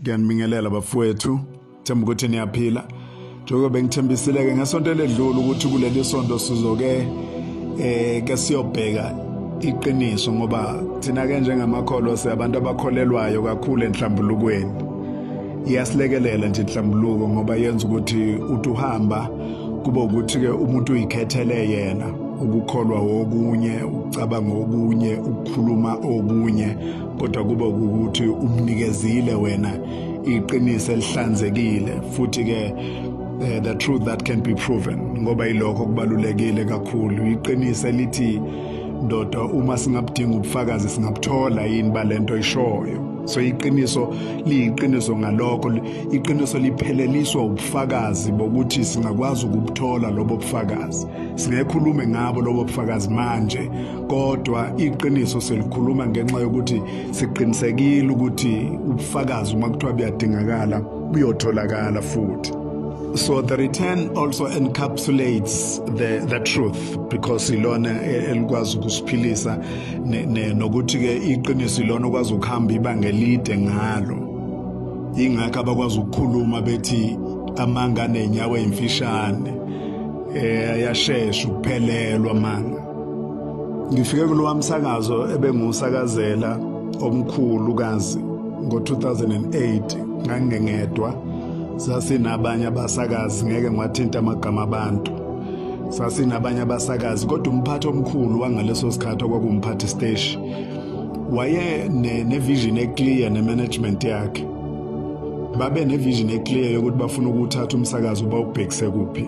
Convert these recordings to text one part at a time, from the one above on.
Ngiyanibingelela bafowethu, themba ukuthi niyaphila. Njengoba bengithembisile ke ngesonto ledlule ukuthi kuleli sonto sizoke ke siyobheka iqiniso ngoba thina ke njengamakholwa siyabantu abakholelwayo kakhulu enhlambulukweni. Iyasilekelela nje inhlambuluko ngoba yenza ukuthi uhamba kube ukuthi ke umuntu uyikhethele yena ukukholwa okunye, ucabanga okunye, ukukhuluma okunye, kodwa kuba ukuthi umnikezile wena iqiniso elihlanzekile futhi ke the truth that can be proven ngoba ilokho kubalulekile kakhulu. Iqiniso elithi ndoda uma singabudinga ubufakazi singabuthola yini balento ishoyo. So iqiniso liyiqiniso ngalokho, iqiniso lipheleliswa ubufakazi bokuthi singakwazi ukubuthola lobo bufakazi. Singekhulume ngabo lobo bufakazi manje, kodwa iqiniso selikhuluma ngenxa yokuthi siqinisekile ukuthi ubufakazi uma kuthiwa buyadingakala buyotholakala futhi. So the return also encapsulates the truth because ilona elikwazi ukusiphilisa nokuthi ke iqiniso ilona okwazi ukuhamba ibanga elide ngalo. Ingakho abakwazi ukukhuluma bethi amanga nenyawo emfishane yashesha ukuphelelwa amanga. Ngifike kulo msakazo ebengusakazela omkhulu kazi ngo2008 ngangengedwa. Sasinabanye abasakazi ngeke ngwathinta amagama abantu. Sasinabanye abasakazi kodwa umphathi omkhulu wangaleso sikhathi okwakumphathi stage waye ne-vision eclear ne-management yakhe. Babe ne-vision eclear yokuthi bafuna ukuthatha umsakazi ubawubhekise kuphi.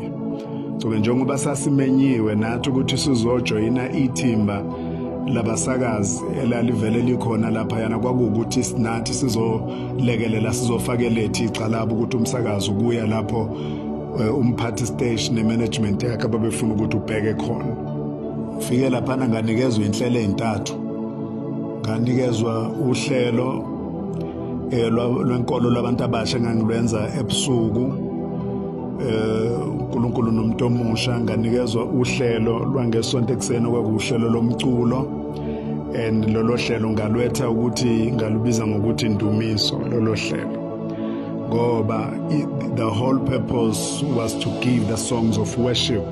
So njengoba sasimenyiwe nathi ukuthi sizojoyina ithimba labasakazi elalivele likhona lapha yana kwakuukuthi sinathi sizolekelela sizofakela ithixha labo ukuthi umsakazi ukuya lapho umphathi stage ne-management yakhe babefuna ukuthi ubheke khona. Fike lapha nganikezwe inhlelo ezintathu. Nganikezwa uhlelo lwenkolo labantu abasha ngangilwenza ebusuku. uNkulunkulu nomuntu omusha nganikezwa uhlelo lwangesonto ekseni okwakuhlelo lomculo and lolo hlelo ngalwetha ukuthi ngalubiza ngokuthi indumiso lolo hlelo ngoba the whole purpose was to give the songs of worship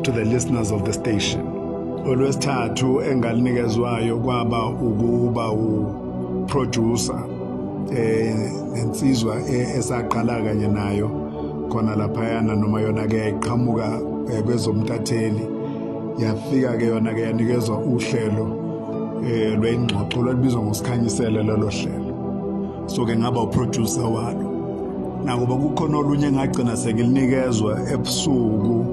to the listeners of the station. Olwesithathu engalinikezwayo kwaba ukuba uproducer insizwa esaqala kanye nayo khona laphayana noma yona ke iqhamuka kwezomtatheli yafika ke yona ke yanikezwa uhlelo lwengxoxo lwabizwa ngosikhanyisela lolo hlelo. So ke ngaba uproducer walo nakuba kukhona olunye ngagcina sekilinikezwa ebusuku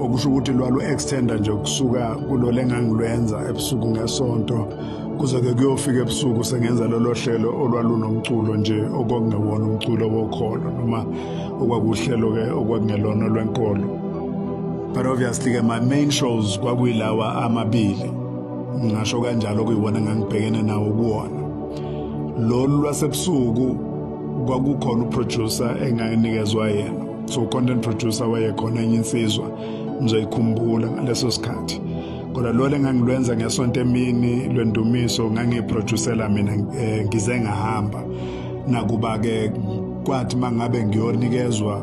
okusho ukuthi lwalo extender nje kusuka kulole engangilwenza ebusuku ngesonto kuze ke kuyofika ebusuku sengenza lolo hlelo olwalunomculo nje okungewona umculo wokholo noma okwakuhlelo ke okwakungelona lwenkolo. But obviously ke my main shows kwakuyilawa amabili ngisho kanjalo kuyibona ngangibhekene nawo kuwona. Lolu lwasebusuku kwakukhona uproducer enganikezwa yena. So content producer wayekhona enye insizwa ngizoyikhumbula ngaleso sikhathi. Kodwa lo engangilwenza ngesonto emini lwendumiso ngangiproducera mina ngize ngahamba. Nakuba ke kwathi mangabe ngiyonikezwa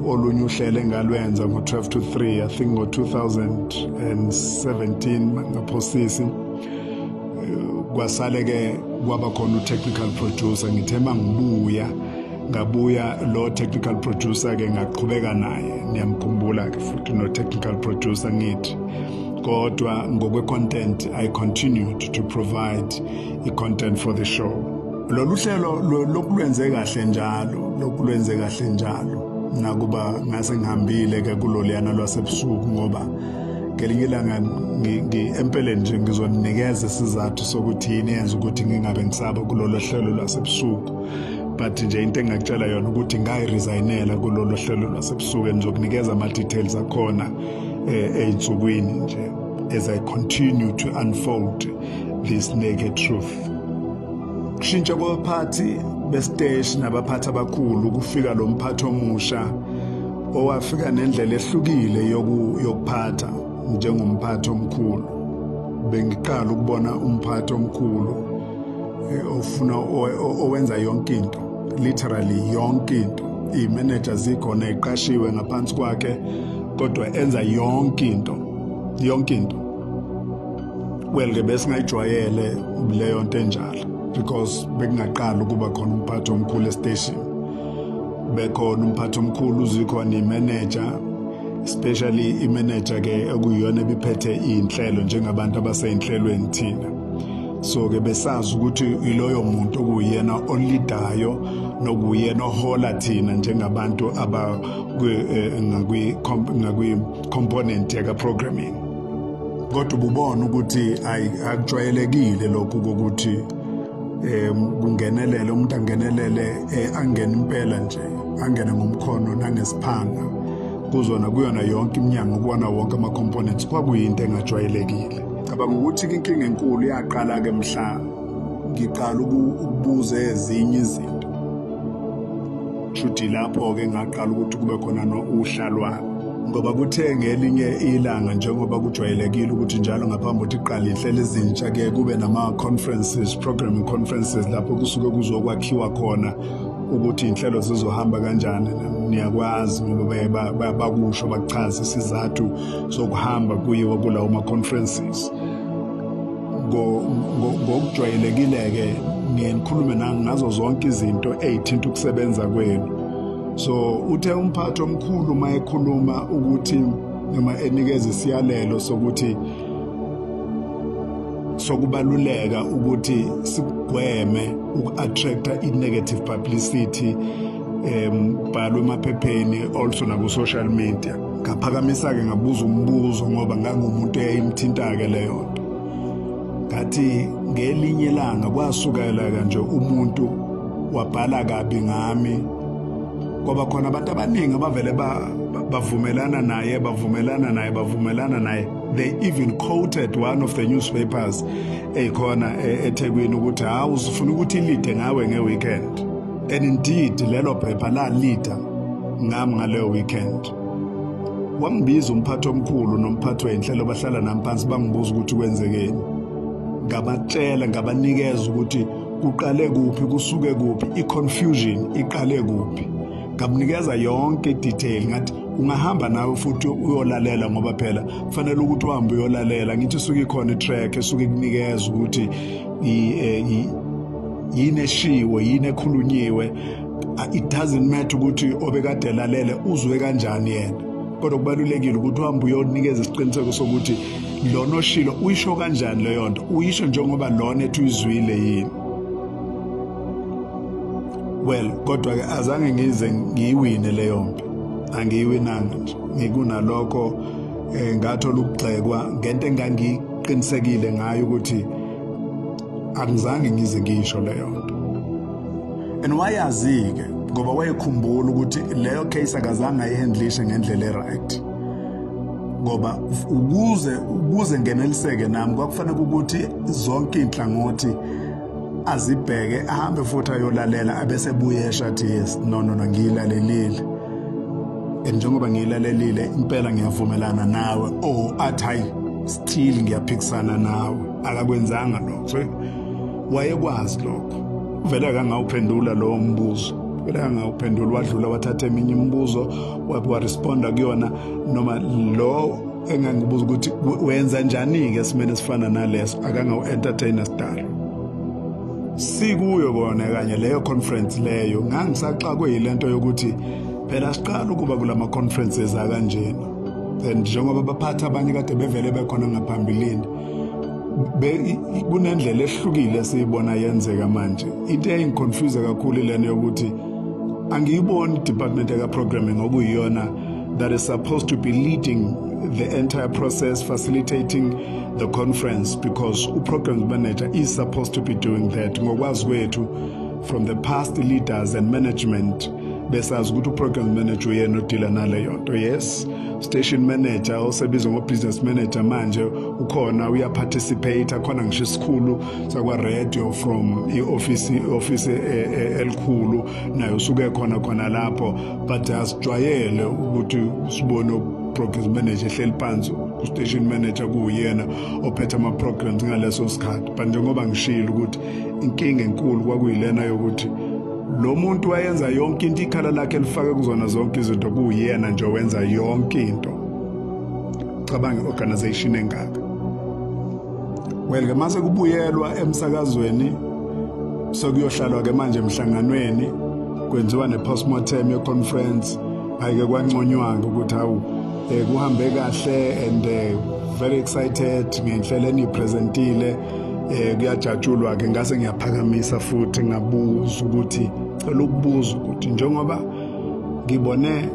olunye uhlelo engalwenza ngo12 to 3 I think ngo2017 ngaphosisi kwasale ke kwaba khona u-technical producer ngithema ngabuya lo technical producer ke ngaqhubeka naye niyamkhumbula ke futhi no technical producer ngithi kodwa ngokwe content I continued to provide the content for the show. Lolu hlelo lokulwenze kahle njalo nakuba ngase ngihambile ke kuloliyana lwasebusuku ngoba ngelinye ilanga empeleni nje ngizoninikeza isizathu sokuthi yini yenza ukuthi ngingabe ngisaba kulolo hlelo lwasebusuku. But nje into engakutshela yona ukuthi ngayiresignela kulolo hlelo lwasebusuku engizokunikeza ama details akhona einsukwini nje as I continue to unfold this naked truth. Kushintsha kwabaphathi bestage nabaphathi abakhulu kufika lo mphathi omusha owafika nendlela ehlukile yokuphatha njengomphathi omkhulu. Bengiqala ukubona umphathi omkhulu ofuna owenza yonke into, literally yonke into. I-manager zikhona iqashiwe ngaphansi kwakhe kodwa enza yonke into. Well ke bese ngayijwayele leyo nto enjalo because bekungaqala ukuba khona umphathi omkhulu estation. Bekhona umphathi omkhulu uzikhona i-manager, especially i-manager ke ekuyiyona ebiphethe inhlelo njengabantu abaseyinhlelweni thina. So ke besazi ukuthi iloyo muntu okuyena olidayo nokuyena ohola thina njengabantu aba ngakwi component yaka programming. Kodwa ububona ukuthi akujwayelekile lokho ukuthi kungenelele umuntu angenelele angene impela nje, angene ngomkhono nangesiphanga kuzona kuyona yonke iminyango kubona wonke ama components kwakuyinto engajwayelekile. Cabanga ukuthi inkinga enkulu yaqala ke mhla ngiqala ukubuza ezinye izinto. Shuthi lapho ke ngaqala ukuthi kube khona uhlalwano ngoba kuthe ngelinye ilanga njengoba kujwayelekile ukuthi njalo ngaphambi ukuthi iqale inhlelo ezintsha ke kube nama conferences, programming conferences lapho kusuke kuzokwakhiwa khona ukuthi inhlelo zizohamba kanjani. Niyakwazi ngoba bakusho bachaza isizathu sokuhamba kuyiwa kulawo ma conferences. Ngokujwayelekile ke ngikhulume ngazo zonke izinto ezithinta ukusebenza kwenu. So uthe umphathi omkhulu mayekhuluma ukuthi noma enikeza isiyalelo sokuthi sokubaluleka ukuthi sigweme uku-attracta i-negative publicity bhalwe emaphepheni also naku social media. Ngaphakamisa-ke ngabuza umbuzo ngoba ngangumuntu eyayimthinta-ke leyo nto. Ngathi ngelinye ilanga kwasukela kanje umuntu wabhala kabi ngami ngoba khona abantu abaningi abavele bavumelana naye. They even quoted one of the newspapers ekhona eThekwini ukuthi hawu usifuna ukuthi ilide ngawe ngeweekend. And indeed lelo phepha la leader ngami ngaleyo weekend. Wangibiza umphathi omkhulu nomphathi wenhlelo bahlala nami phansi bangibuza ukuthi kwenzekeni. Ngabatshela ngabanikeza ukuthi kuqale kuphi kusuke kuphi, i-confusion iqale kuphi. Ngamnikeza yonke i-detail ngathi ungahamba nawe futhi uyolalela ngoba phela kufanele ukuthi uhambe uyolalela. Ngithi suke ikhona i-track esuke kunikeza ukuthi yini eshiwe yini ekhulunyiwe. It doesn't matter ukuthi obekade lalele uzwe kanjani yena, kodwa kubalulekile ukuthi uhambe uyonikeza isiqiniseko sokuthi lona oshilo uyisho kanjani leyo nto, uyisho njengoba lona ethi uyizwile yini. Well kodwa ke azange ngize ngiyiwine leyo mpi, angiyiwinanga nje. Ngikunalokho ngathola ukugxekwa ngento engangiqinisekile ngayo ukuthi angizange ngize ngisho leyo nto. And wayazi-ke ngoba wayekhumbula ukuthi leyo case akazange ayihandlishe ngendlela e-right. Ngoba ukuze ngeneliseke nami kwakufanele ukuthi zonke inhlangothi azibheke ahambe futhi ayolalela abese buyesha athi yes no ngiyilalelile. And njengoba ngiyilalelile impela ngiyavumelana nawe athi hayi still ngiyaphikisana nawe akakwenzanga lokho. So wayekwazi lokho, vele akangawuphendula lowo mbuzo, vele akangawuphendula. Wadlula wathatha eminye imibuzo waresponda kuyona noma lo engangibuza ukuthi wenza njani-ke esimene esifana naleso akangawu-entertaina sidalo. Sikuyo kona kanye leyo conference leyo ngangisaxakwe yilento yokuthi phela siqala ukuba kulama conferences akanjena. And njengoba baphatha abanye kade bevele bekhona ngaphambilini kunendlela ehlukile esiyibona yenzeka manje. Into eyingiconfuse kakhulu lena yokuthi angiyiboni department eka programming okuyiyona that is supposed to be leading the entire process, facilitating the conference, because program manager is supposed to be doing that. Ngokwazi kwethu from the past leaders and management besazi ukuthi program manager uyena odila naleyo nto. Yes, station manager osebizwa ngo-business manager manje ukhona uyaparticipate, akhona ngisho isikhulu sakwa radio from i-office elikhulu nayo usuke khona lapho, but asijwayele ukuthi sibone program manager ehleli phansi station manager kuyena ophethe ama programs ngaleso sikhathi. But njengoba ngishilo ukuthi inkinga enkulu kwakuyilena yokuthi lo muntu wayenza yonke into ikhala lakhe lifake kuzona zonke izinto kuyena nje wenza yonke into. Cabanga organization engaka. Well ke mase kubuyelwa emsakazweni sokuyohlalwa ke manje emhlanganweni kwenziwa ne-postmortem ye-conference ayike kwanconywa ukuthi hawu kuhambe kahle and very excited ngenhlelo enipresentile kuyajatshulwa ke ngase ngiyaphakamisa futhi ngabuza ukuthi cela ukubuza ukuthi njengoba ngibone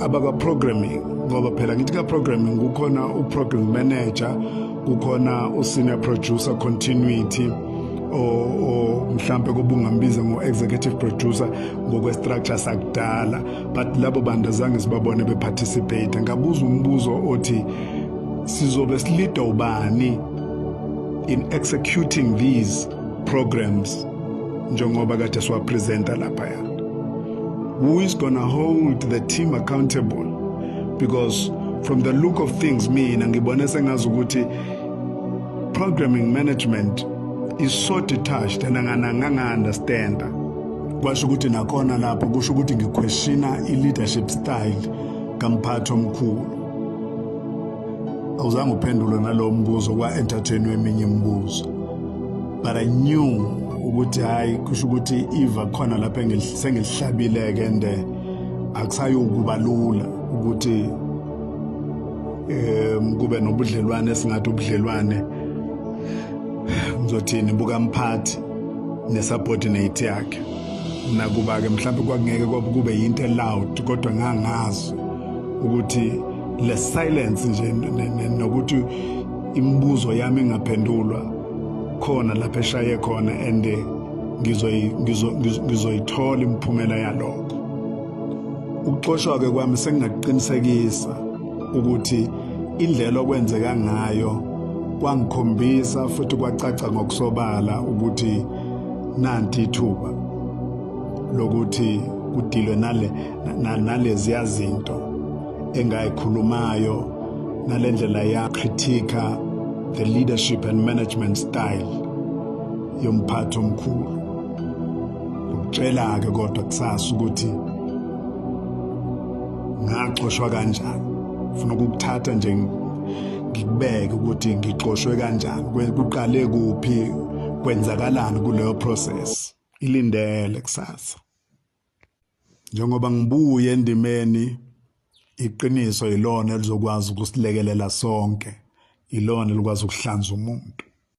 abaka programming ngoba phela ngithi ka programming kukhona u-program manager kukhona u-senior producer continuity o mhlambe kubungambiza ngo-executive producer ngokwe-structure sakudala but labo bantu azange sibabone beparticipate. Ngabuza umbuzo othi sizobe silida ubani in executing these programs njengoba kade siwapresenta laphaya. Who is gonna hold the team accountable? Because from the look of things mina ngibone sengazi ukuthi programming management is so detached and nganga understand. Kwasho ukuthi nakhona lapho kusho ukuthi ngiquestiona i-leadership style kamphathi omkhulu. Awuzange uphendule nalo mbuzo kwa-entertain eminye imibuzo. But I knew ukuthi hayi kusho ukuthi Eva khona lapha engilihlabileke and akusayokuba lula ukuthi kube nobudlelwane esingathi ubudlelwane ngizothini bukamphathi nesubordinate yakhe. Nakuba ke mhlawumbe kwakungeke kube yinto loud kodwa ngangazi ukuthi le silence nje nokuthi imibuzo yami ingaphendulwa khona lapha eshaye khona and ngizoyithola imphumela yalokho. Ukuxoshwa ke kwami sengingaqinisekisa ukuthi indlela okwenzeka ngayo kwangikhombisa futhi kwacaca ngokusobala ukuthi nanti ithuba lokuthi kudilwe nalezi zinto engayikhulumayo nalendlela ya critica the leadership and management style yomphathi omkhulu. Ukutshela ke kodwa kusasa ukuthi ngaxoshwa kanjani ufuna ukuthatha nje ngikubeke ukuthi ngixoshwe kanjani kuqale kuphi kwenzakalani kuleyo process. Ilindele kusasa njengoba ngibuye endimeni iqiniso ilona elizokwazi ukusilekelela sonke ilona likwazi ukuhlanza umuntu.